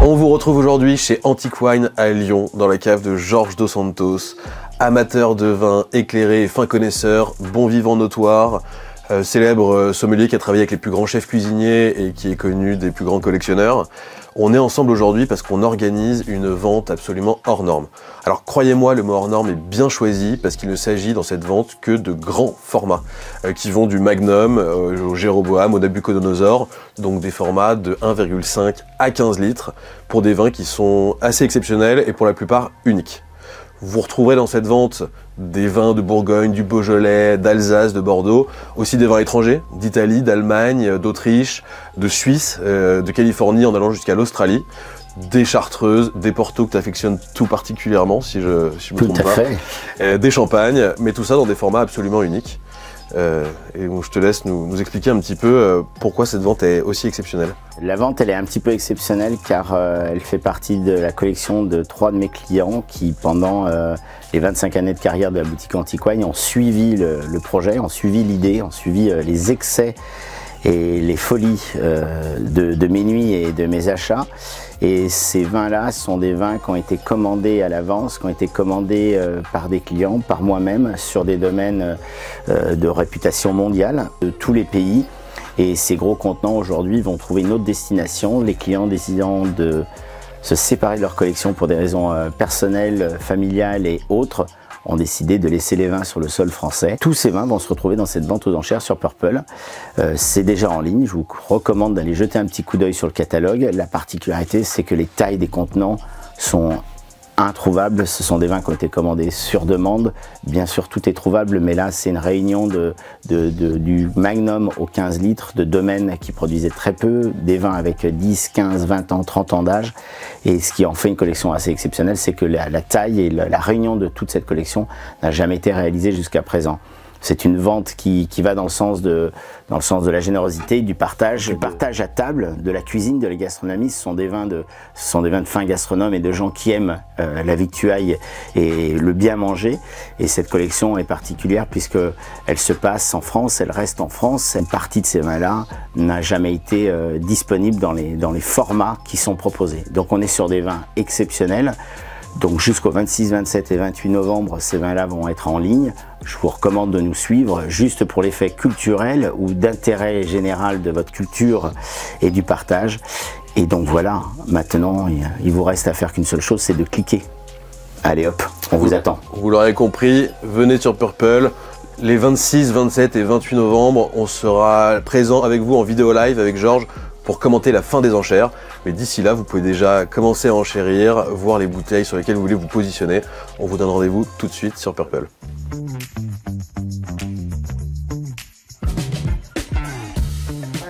On vous retrouve aujourd'hui chez Antique Wine à Lyon, dans la cave de Georges Dos Santos, amateur de vin éclairé et fin connaisseur, bon vivant notoire, célèbre sommelier qui a travaillé avec les plus grands chefs cuisiniers et qui est connu des plus grands collectionneurs. On est ensemble aujourd'hui parce qu'on organise une vente absolument hors norme. Alors croyez-moi, le mot hors norme est bien choisi parce qu'il ne s'agit dans cette vente que de grands formats qui vont du Magnum au Jéroboam, au Nabucodonosor, donc des formats de 1,5 à 15 litres pour des vins qui sont assez exceptionnels et pour la plupart uniques. Vous retrouverez dans cette vente des vins de Bourgogne, du Beaujolais, d'Alsace, de Bordeaux, aussi des vins étrangers, d'Italie, d'Allemagne, d'Autriche, de Suisse, de Californie en allant jusqu'à l'Australie, des chartreuses, des portos que tu affectionnes tout particulièrement, si je me trompe pas, des champagnes, mais tout ça dans des formats absolument uniques. Et donc je te laisse nous expliquer un petit peu pourquoi cette vente est aussi exceptionnelle. La vente, elle est un petit peu exceptionnelle car elle fait partie de la collection de 3 de mes clients qui, pendant les 25 années de carrière de la boutique Antique Wine, ont suivi le projet, ont suivi l'idée, ont suivi les excès et les folies de mes nuits et de mes achats. Et ces vins-là sont des vins qui ont été commandés à l'avance, qui ont été commandés par des clients, par moi-même, sur des domaines de réputation mondiale de tous les pays. Et ces gros contenants aujourd'hui vont trouver une autre destination. Les clients décidant de se séparer de leur collection pour des raisons personnelles, familiales et autres, ont décidé de laisser les vins sur le sol français. Tous ces vins vont se retrouver dans cette vente aux enchères sur Purple. C'est déjà en ligne, je vous recommande d'aller jeter un petit coup d'œil sur le catalogue. La particularité, c'est que les tailles des contenants sont introuvables. Ce sont des vins qui ont été commandés sur demande. Bien sûr, tout est trouvable, mais là, c'est une réunion du Magnum aux 15 litres, de domaines qui produisaient très peu, des vins avec 10, 15, 20 ans, 30 ans d'âge. Et ce qui en fait une collection assez exceptionnelle, c'est que la taille et la réunion de toute cette collection n'a jamais été réalisée jusqu'à présent. C'est une vente qui va dans le sens de la générosité, du partage à table, de la cuisine, de la gastronomie. Ce sont des vins de fins gastronomes et de gens qui aiment la victuaille et le bien manger. Et cette collection est particulière puisque elle se passe en France, elle reste en France. Une partie de ces vins-là n'a jamais été disponible dans les formats qui sont proposés. Donc on est sur des vins exceptionnels. Donc jusqu'au 26, 27 et 28 novembre, ces vins-là vont être en ligne. Je vous recommande de nous suivre juste pour l'effet culturel ou d'intérêt général de votre culture et du partage. Et donc voilà, maintenant, il vous reste à faire qu'une seule chose, c'est de cliquer. Allez hop, on vous attend. Vous l'aurez compris, venez sur Purple. Les 26, 27 et 28 novembre, on sera présent avec vous en vidéo live avec Georges pour commenter la fin des enchères. Mais d'ici là, vous pouvez déjà commencer à enchérir, voir les bouteilles sur lesquelles vous voulez vous positionner. On vous donne rendez-vous tout de suite sur Purple.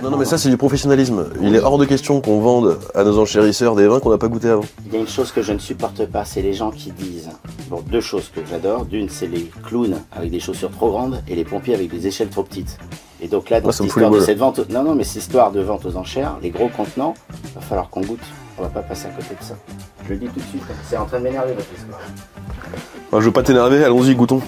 Non mais ça c'est du professionnalisme. Il est hors de question qu'on vende à nos enchérisseurs des vins qu'on n'a pas goûté avant. Il y a une chose que je ne supporte pas, c'est les gens qui disent... Bon, deux choses que j'adore. D'une, c'est les clowns avec des chaussures trop grandes et les pompiers avec des échelles trop petites. Et donc là, dans cette histoire de cette vente... Non, mais cette histoire de vente aux enchères, les gros contenants, il va falloir qu'on goûte. On va pas passer à côté de ça. Je le dis tout de suite. C'est en train de m'énerver votre histoire. Je veux pas t'énerver, allons-y, goûtons.